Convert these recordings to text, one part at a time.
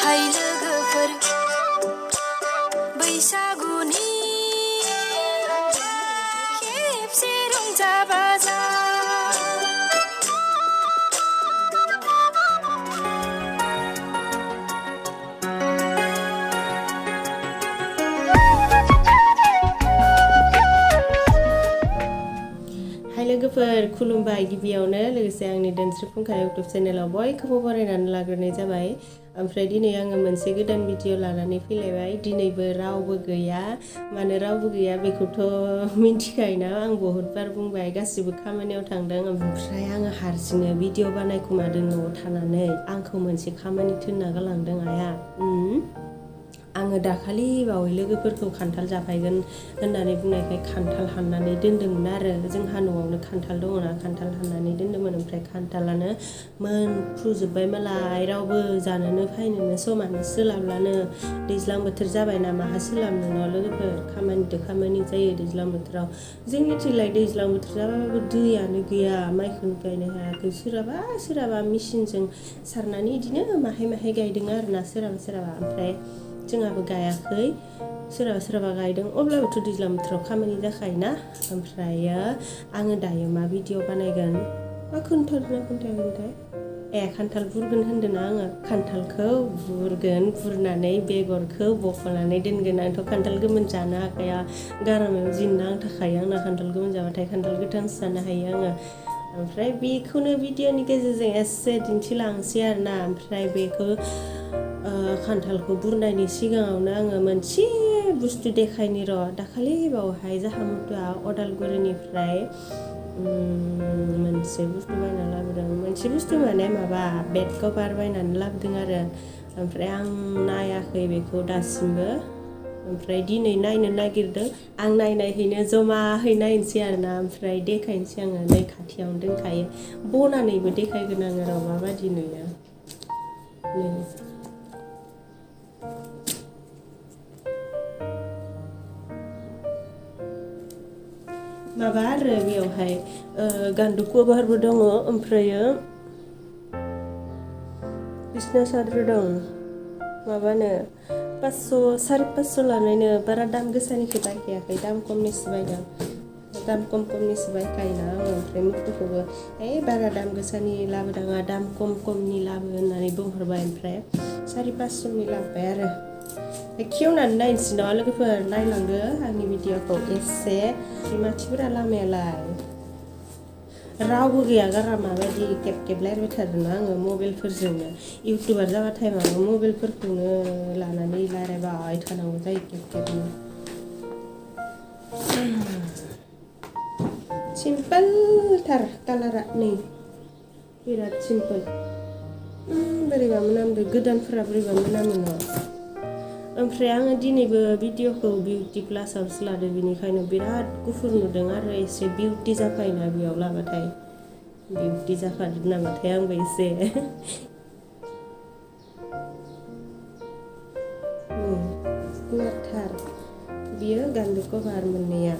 हाय लोगोफोर बैसागुनि खेबसे रंजा बाजा लोगोफोर खुलुमबाय गिबियावनो लोगोसे आंनि धोनस्रि फुंखा इउट्युब चेनेलाव बयखौबो बरायनानै लाग्रोनाय जाबाय। ओमफ्राय दिनै आङो मोनसे गोदान भिडिअ लानानै फैलायबाय। दिनैबो रावबो गैया, मानो रावबो गैया बेखौथ' मिन्थिखायोना, आं बहुद बार बुंबाय गासिबो खामानियाव थांदों। ओमफ्राय आङो हारसिंनो भिडिअ बानायखुमादों न'आव थानानै। आंखौ मोनसे खामानि थोनना गालांदों आइया। आङो दाखालि बावै लोगोफोरखौ खान्थाल जाफायगोन होननानै बुंनायखाय खान्थाल हाननानै दोन्दोंमोन आरो। जोंहा न'आवनो खान्थाल दङना, खान्थाल हाननानै दोन्दोंमोन। ओमफ्राय खान्थालानो मोनफ्रुजोब्बाय मालाय, रावबो जानोनो फायनोनो समानो सोलाबलानो। दैज्लां बोथोर जाबायना, माहा सोलाबनो न' लोगोफोर, खामानिथ' खामानि जायो दैज्लां बोथोराव। जोंनिथिंलाय दैज्लां बोथोर जाबाबो दैयानो गैया, माइखौनो गायनो हायाखै। सोरहाबा मेचिनजों सारनानै इदिनो माहाय माहाय गायदों आरोना सोरहाबा। ओमफ्राय जोंहाबो गायाखै, सोरहाबा गायदों। अब्लाबोथ' दैज्लां बोथोराव खामानि जाखायोना। ओमफ्रायो आङो दायो मा भिडिअ बानायगोन, मा खोन्थायाखैमोनथाय, खान्थाल बुरगोन होन्दोंना आङो। खान्थालखौ बुरगोन, बुरनानै बेगरखौ बख'नानै दोनगोन। आंथ' खान्थाल गोमोन जानो हाखाया, गारामायाव जि नांथाखायो आंना खान्थाल गोमोन जाबाथाय। खान्थाल गोथांसो जानो हायो आङो। ओमफ्राय बेखौनो भिडिअनि गेजेरजों एसे दिन्थिलांसै आरोना। ओमफ्राय बेखौ खान्थालखौ बुरनायनि सिगाङावनो आङो मोनसे बुस्थु देखायनि र'। दाखालि बावहाय जाहा मुथुआ अदालगुरिनिफ्राय मोनसे बुस्थु बायना लाबोदों। मोनसे बुस्थु माने माबा बेड कभार बायनानै लाबोदों आरो। ओमफ्राय आं नायाखै बेखौ दासिमबो। ओमफ्राय दिनै नायनो नागिरदों। आं नायनायहैनो जमाहै नायनोसै आरोना। ओमफ्राय देखायनोसै आङो, नै खाथियावनो दोनखायो। बनानैबो देखायगोन आङो र' माबायदि नुयो। माबा आरो बेयावहाय गान्दु कभारबो दङ, ओमफ्रायो बिसना साद्र दं। माबानो 500-550 लानायनो, बारा दाम गोसानिखौ बायखायाखै, दाम खमनिसो बायदों। दाम खमनिसो बायखायोना आङो। ओमफ्राय मुथुखौबो बारा दाम गोसानि लाबोदाङा, दाम खमनि लाबो होननानै बुंहरबाय। ओमफ्राय 400-500नि लाबोबाय आरो। खेवनानै नायनोसै न' लोगोफोर, नायलांदो आंनि भिडिअखौ एसे। मानसिफोरा लामायालाय रावबो गैया, गारा माबायदि केब रायज्लायबाय थादोंना आङो मबाइलफोरजोंनो। इउटुबार जाबाथाय माबा मबाइलफोरखौनो लानानै रायज्लायबाय थानांगौ जायो केबनो। सिम्पोलथार कालारा, नै बिराद सिम्पोल। बोरैबा मोनामदों, गोदानफोरा बोरैबा मोनामो न'। ओमफ्राय आङो दिनैबो भिडिअखौ बिउटि प्लासावसो लादों, बेनिखायनो बिराद गुफुर नुदों आरो। एसे बिउटि जाफायोना बेयाव लाबाथाय, बिउटि जाफादों नामाथाय आंबो एसे। गुवारथार बियो गान्दु कभार मोननाया।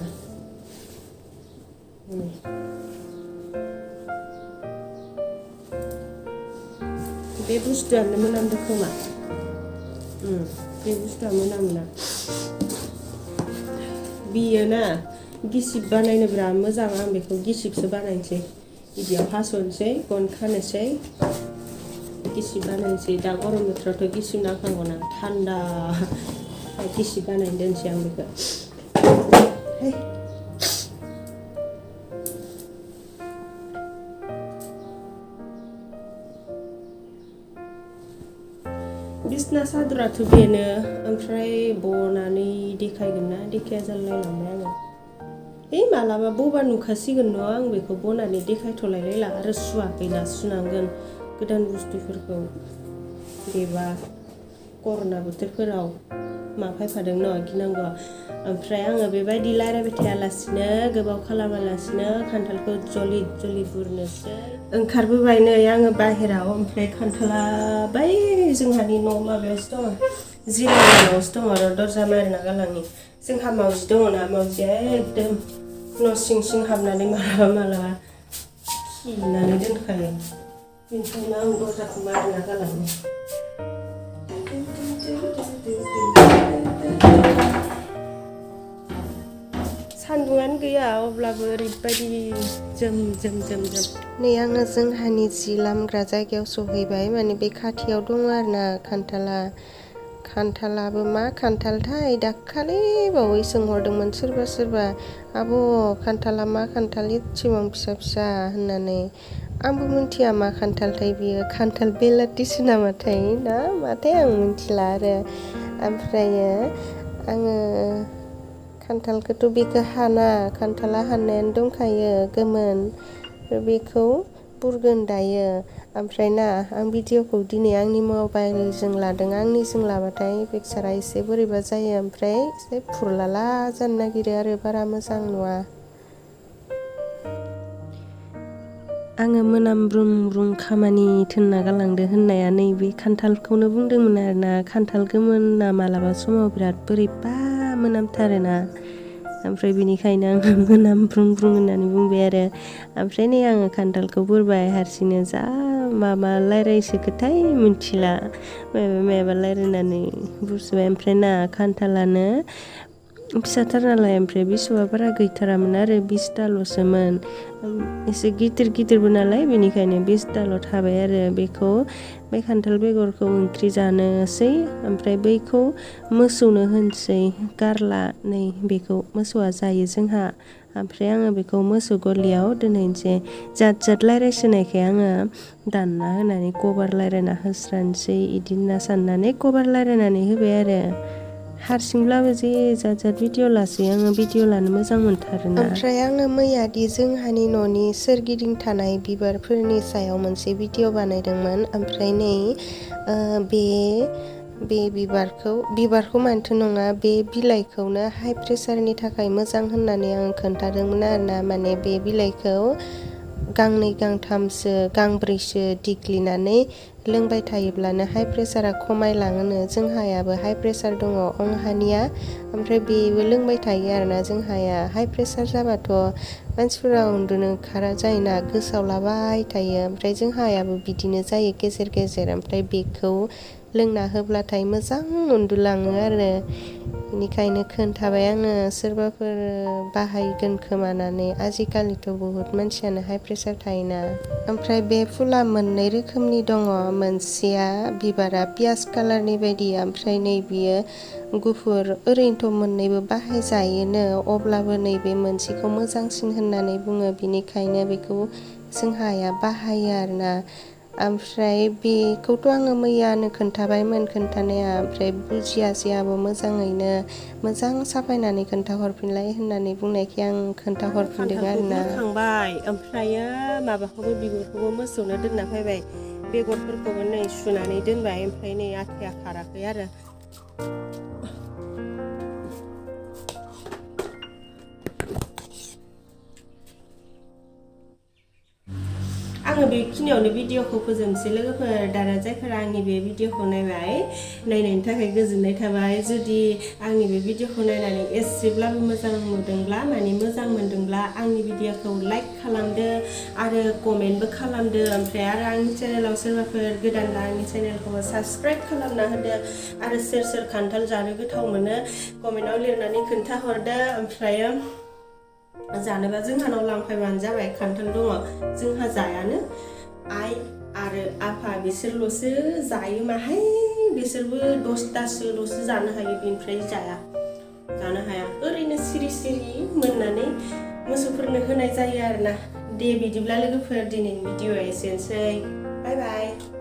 बे बुस्थुआनो मोनामदों खोमा। बे बुस्थुआ मोनामोना। बियो ना गिसिब बानायनो बिराद मोजां। आं बेखौ गिसिबसो बानायनोसै, बिदियाव हास'नोसै, गन खानोसै, गिसिब बानायनोसै। दा गरम बोथोरावथ' गिसिब नांखागौना, थान्दा गिसिब बानायनो दोनसै आं बेखौ। बिसना सादराथ' बेनो, ओमफ्राय बनानै देखायगोन ना देखाया जालायलांबाय आङो। मालाबा बबा नुखासिगोन न' आं बेखौ बनानै देखायथ'लायलायला। आरो सुवाखैना, सुनांगोन गोदान बुस्थुफोरखौ। बेबा कर'ना बोथोरफोराव मा फैफादों न' गिनांगौ। ओमफ्राय आङो बेबायदि रायज्लायबाय थायालासिनो, गोबाव खालामालासिनो खान्थालखौ जलि बुरनोसै। ओंखारबोबाय नै आङो बाहेराव। ओमफ्राय खान्थाला बै जोंहानि न' माबायावसो दङ, जिरायनायावसो दङ र', दरजा मारिना गालांनि। जोंहा मावजि दङना, मावजिया एकदम न' सिं हाबनानै मालाबा खिनानै दोनखायो। बेनिखायनो आं दरजाखौ मारिना गालाङो। सान्दुङानो गैया अब्लाबो ओरैबायदि जोम जोम जोम जोम। नै आङो जोंहानि जि लामग्रा जायगायाव सहैबाय माने बे खाथियाव दङ आरोना खान्थालाबो मा खान्थालथाय दाखालि बावै सोंहरदोंमोन सोरबा आब' खान्थाला मा खान्थाल एसेबां फिसा फिसा होननानै आंबो मिन्थिया मा खान्थालथाय बियो खान्थाल बेलाथिसो नामाथाय ना माथाय आं मिन्थिला आरो ओमफ्रायो आङो खान्थालखौथ' बेखौ हाना खान्थाला हाननायानो दंखायो गोमोन बेखौ बुरगोन दायो ओमफ्राय ना आं भिडिअखौ दिनै आंनि मबाइलजों लादों आंनिजों लाबाथाय पिकचारा एसे बोरैबा जायो ओमफ्राय एसे फुरलाला जानो नागिरो आरो बारा मोजां नुवा आङो मोनामब्रुंब्रुं खामानि थोनना गालांदो होननाया नैबे खान्थालखौनो बुंदोंमोन आरोना खान्थाल गोमोना मालाबा समाव बिराद बोरैबा मोनामथारोना ओमफ्राय बिनिखायनो आङो मोनामब्रुंब्रुं होननानै बुंबाय आरो ओमफ्राय नै आङो खान्थालखौ बुरबाय हारसिंनो जा माबा रायज्लायसोखोथाय मिन्थिला माबा रायज्लायनानै बुरसोबाय ओमफ्राय ना खान्थालानो फिसाथार नालाय ओमफ्राय बिसबा बारा गैथारामोन आरो 20ताल'सोमोन एसे गिदिरबो नालाय बेनिखायनो 20ताल' थाबाय आरो बेखौ बे खान्थाल बेगरखौ ओंख्रि जानोसै ओमफ्राय बैखौ मोसौनो होनोसै गारला नै बेखौ मोसौआ जायो जोंहा ओमफ्राय आङो बेखौ मोसौ गलियाव दोनहैनोसै जात रायज्लायसोनायखाय आङो दानना होनानै कभार रायज्लायना होस्रानोसै इदि होनना साननानै कभार रायज्लायनानै होबाय आरो हारसिंब्लाबो जे जात भिडिअ लासै आङो भिडिअ लानो मोजां मोनथारोना ओमफ्राय आङो मैयादि जोंहानि न'नि सोरगिदिं थानाय बिबारफोरनि सायाव मोनसे भिडिअ बानायदोंमोन ओमफ्राय नै बे बिबारखौ मानोथो नङा बे बिलाइखौनो हाइ प्रेसारनि थाखाय मोजां होननानै आं खोन्थादोंमोन आरोना माने बे बिलाइखौ गांनै गांथामसो गांब्रैसो देग्लिनानै लोंबाय थायोब्लानो हाइ प्रेसारा खमायलाङोनो जोंहायाबो हाइ प्रेसार दङ अंहानिया ओमफ्राय बेबो लोंबाय थायो आरोना जोंहाया हाइ प्रेसार जाबाथ' मानसिफोरा उन्दुनो ओंखारा जायोना गोसावलाबाय थायो ओमफ्राय जोंहायाबो बिदिनो जायो गेजेर ओमफ्राय बेखौ लोंना होब्लाथाय मोजां उन्दुलाङो आरो बेनिखायनो खोन्थाबाय आङो सोरबाफोर बाहायगोन खोमानानै आजिखालिथ' बहुत मानसियानो हाइ प्रेसार थायोना ओमफ्राय बे फुला मोननै रोखोमनि दङ मोनसेया बिबारा पियाज कालारनि बायदि ओमफ्राय नै बियो गुफुर ओरैनोथ' मोननैबो बाहायजायोनो अब्लाबो नैबे मोनसेखौ मोजांसिन होननानै बुङो बिनिखायनो बेखौ जोंहाया बाहायो आरोना ओमफ्राय बेखौथ' आङो मैयानो खोन्थाबायमोन खोन्थानाया ओमफ्राय बुजियासैयाबो मोजाङैनो मोजां साफायनानै खोन्थाहरफिनलाय होननानै बुंनायखाय आं खोन्थाहरफिनदों आरोना खांबाय ओमफ्रायो माबाखौबो बिगुरखौबो मोसौनो दोनना फैबाय बेगरफोरखौबो नै सुनानै दोनबाय ओमफ्राय नै आथाया खाराखै आरो आङो बेखिनियावनो भिडिअखौ फोजोबनोसै लोगोफोर दाना जायफोरा आंनि बे भिडिअखौ नायनायनि थाखाय गोजोननाय थाबाय जुदि आंनि बे भिडिअखौ नायनानै एसेब्लाबो मोजां नुदोंब्ला माने मोजां मोनदोंब्ला आंनि भिडिअखौ लाइक खालामदो आरो कमेन्टबो खालामदो ओमफ्राय आरो आंनि चेनेलाव सोरबाफोर गोदानबा आंनि चेनेलखौ साबस्क्राइब खालामना होदो आरो सोर खान्थाल जानो गोथाव मोनो कमेन्टआव लिरनानै खोन्थाहरदो ओमफ्रायो जानोबा जोंहानाव लांफैबानो जाबाय खान्थाल दङ जोंहा जायानो आइ आरो आफा बिसोरल'सो जायो माहाय बिसोरबो 10तासोल'सो जानो हायो बेनिफ्राय जानो हाया ओरैनो सिरि मोननानै मोसौफोरनो होनाय जायो आरोना दे बिदिब्ला लोगोफोर दिनैनि भिडिअआ एसेनोसै बाय बाय